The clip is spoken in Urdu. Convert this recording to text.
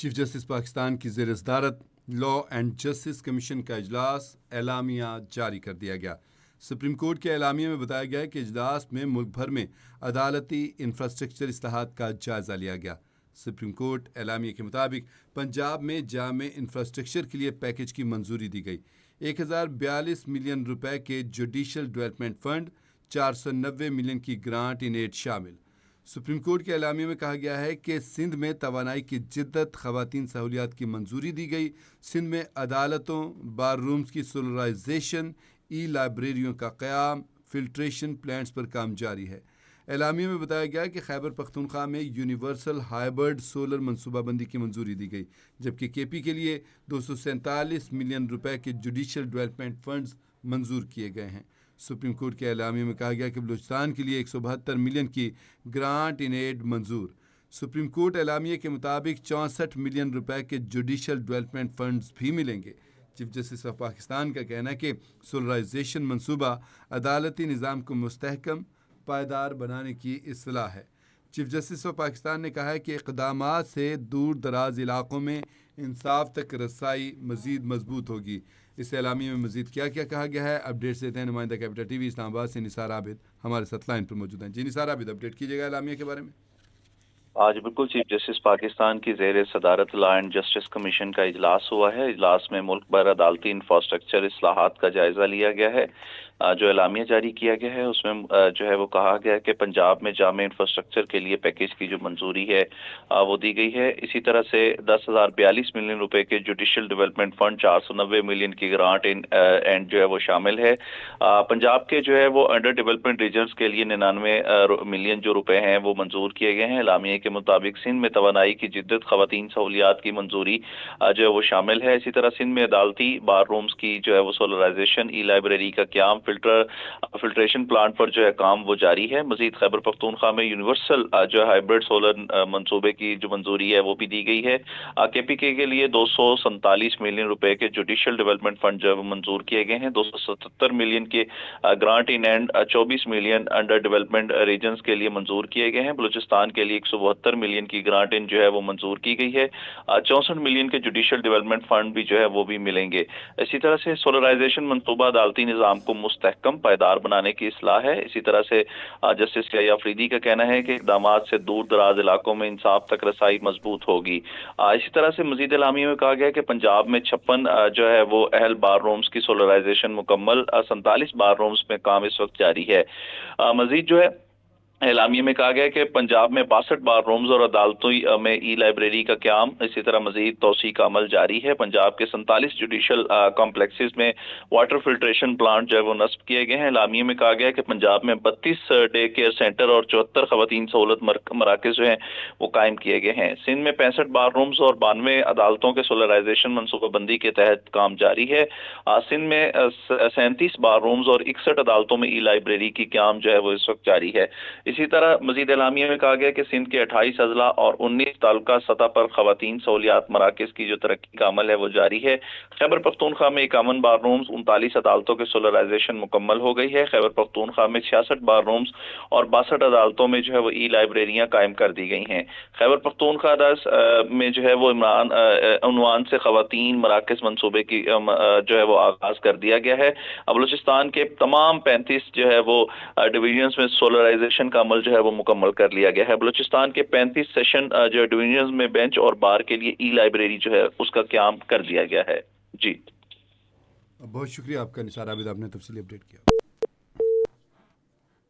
چیف جسٹس پاکستان کی زیر صدارت لا اینڈ جسٹس کمیشن کا اجلاس اعلامیہ جاری کر دیا گیا۔ سپریم کورٹ کے اعلامیے میں بتایا گیا کہ اجلاس میں ملک بھر میں عدالتی انفراسٹرکچر اصلاحات کا جائزہ لیا گیا۔ سپریم کورٹ اعلامیے کے مطابق پنجاب میں جامع انفراسٹرکچر کے لیے پیکج کی منظوری دی گئی۔ 1042 ملین روپے کے جوڈیشل ڈیولپمنٹ فنڈ، 490 ملین کی گرانٹ ان ایڈ شامل۔ سپریم کورٹ کے اعلامیے میں کہا گیا ہے کہ سندھ میں توانائی کی جدت، خواتین سہولیات کی منظوری دی گئی۔ سندھ میں عدالتوں، بار رومز کی سولرائزیشن، ای لائبریریوں کا قیام، فلٹریشن پلانٹس پر کام جاری ہے۔ اعلامیے میں بتایا گیا کہ خیبر پختونخوا میں یونیورسل ہائبرڈ سولر منصوبہ بندی کی منظوری دی گئی، جبکہ کے پی کے لیے 247 ملین روپے کے جوڈیشل ڈیولپمنٹ فنڈز منظور کیے گئے ہیں۔ سپریم کورٹ کے اعلامیے میں کہا گیا کہ بلوچستان کے لیے 172 ملین کی گرانٹ ان ایڈ منظور۔ سپریم کورٹ اعلامیے کے مطابق 64 ملین روپے کے جوڈیشل ڈیولپمنٹ فنڈز بھی ملیں گے۔ چیف جسٹس آف پاکستان کا کہنا ہے کہ سولرائزیشن منصوبہ عدالتی نظام کو مستحکم، پائیدار بنانے کی اصطلاح ہے۔ چیف جسٹس آف پاکستان نے کہا ہے کہ اقدامات سے دور دراز علاقوں میں انصاف تک رسائی مزید مضبوط ہوگی۔ اس اعلامیے میں مزید کیا کیا کہا گیا ہے، اپڈیٹ دیتے ہیں نمائندہ کیپٹل ٹی وی اسلام آباد سے نثار عابد ہمارے ساتھ لائن پر موجود ہیں۔ جی نثار عابد، اپڈیٹ کیجیے گا اعلامیے کے بارے میں۔ آج بالکل چیف جسٹس پاکستان کی زیر صدارت لا اینڈ جسٹس کمیشن کا اجلاس ہوا ہے۔ اجلاس میں ملک بھر عدالتی انفراسٹرکچر اصلاحات کا جائزہ لیا گیا ہے۔ جو اعلامیہ جاری کیا گیا ہے اس میں جو ہے وہ کہا گیا ہے کہ پنجاب میں جامع انفراسٹرکچر کے لیے پیکیج کی جو منظوری ہے وہ دی گئی ہے۔ اسی طرح سے 10,042 ملین روپے کے جوڈیشل ڈیولپمنٹ فنڈ، 490 ملین کی گرانٹ اینڈ جو ہے وہ شامل ہے۔ پنجاب کے جو ہے وہ انڈر ڈیولپمنٹ ریجنز کے لیے 99 ملین جو روپے ہیں وہ منظور کیے گئے ہیں۔ اعلامیہ کے مطابق سندھ میں توانائی کی جدت، خواتین سہولیات کی منظوری جو ہے وہ شامل ہے۔ اسی طرح سندھ میں عدالتی بار رومز کی جو ہے وہ سولرائزیشن، ای لائبریری کا قیام، فلٹریشن پلانٹ پر جو ہے کام وہ جاری ہے۔ مزید خیبر پختونخوا میں یونیورسل جو ہے ہائبرڈ سولر منصوبے کی جو منظوری ہے وہ بھی دی گئی ہے۔ کے پی کے لیے 247 ملین روپے کے جوڈیشل ڈیولپمنٹ فنڈ جو ہے وہ منظور کیے گئے ہیں۔ 277 ملین کے grant in and 24 million under development regions کے لیے منظور کیے گئے ہیں۔ بلوچستان کے لیے 172 ملین کی گرانٹ ان جو ہے وہ منظور کی گئی ہے۔ 64 ملین کے جوڈیشل ڈیولپمنٹ فنڈ بھی جو ہے وہ بھی ملیں گے۔ اسی طرح سے سولرائزیشن منصوبہ عدالتی نظام کو مستحکم، پائیدار بنانے کی اصلاح ہے۔ اسی طرح سے جسٹس یحییٰ فریدی کا کہنا ہے کہ اقدامات سے دور دراز علاقوں میں انصاف تک رسائی مضبوط ہوگی۔ اسی طرح سے مزید اعلامیے میں کہا گیا کہ پنجاب میں 56 جو ہے وہ اہل بار رومز کی سولرائزیشن مکمل، 47 بار رومز میں کام اس وقت جاری ہے۔ مزید جو ہے اعلامیے میں کہا گیا کہ پنجاب میں 62 بار رومز اور عدالتوں میں ای لائبریری کا قیام، اسی طرح مزید توسیع کا عمل جاری ہے۔ پنجاب کے 47 جوڈیشل کمپلیکسز میں واٹر فلٹریشن پلانٹ جو ہے وہ نصب کیے گئے ہیں۔ اعلامیے میں کہا گیا کہ پنجاب میں 32 ڈے کیئر سینٹر اور 74 خواتین سہولت مراکز جو ہیں وہ قائم کیے گئے ہیں۔ سندھ میں 65 بار رومز اور 92 عدالتوں کے سولرائزیشن منصوبہ بندی کے تحت کام جاری ہے۔ سندھ میں 37 بار رومز اور 61 عدالتوں میں ای لائبریری کی قیام جو ہے وہ اس وقت جاری ہے۔ اسی طرح مزید اعلامیہ میں کہا گیا کہ سندھ کے 28 اضلاع اور 19 تعلقہ سطح پر خواتین سہولیات مراکز کی جو ترقی کا عمل ہے وہ جاری ہے۔ خیبر پختونخوا میں 51 بار رومز، 39 عدالتوں کے سولرائزیشن مکمل ہو گئی ہے۔ خیبر پختونخوا میں 66 بار رومز اور 62 عدالتوں میں جو ہے وہ ای لائبریریاں قائم کر دی گئی ہیں۔ خیبر پختونخوا میں جو ہے وہ عنوان سے خواتین مراکز منصوبے کی جو ہے وہ آغاز کر دیا گیا ہے۔ بلوچستان کے تمام 35 جو ہے وہ ڈویژنز میں سولرائزیشن کا عمل جو ہے وہ مکمل کر لیا گیا ہے۔ بلوچستان کے 35 سیشن جو ڈویژنز میں بینچ اور بار کے لیے ای لائبریری جو ہے اس کا قیام کر دیا گیا ہے۔ جی بہت شکریہ آپ کا نثار عابد، آپ نے تفصیلی اپڈیٹ کیا۔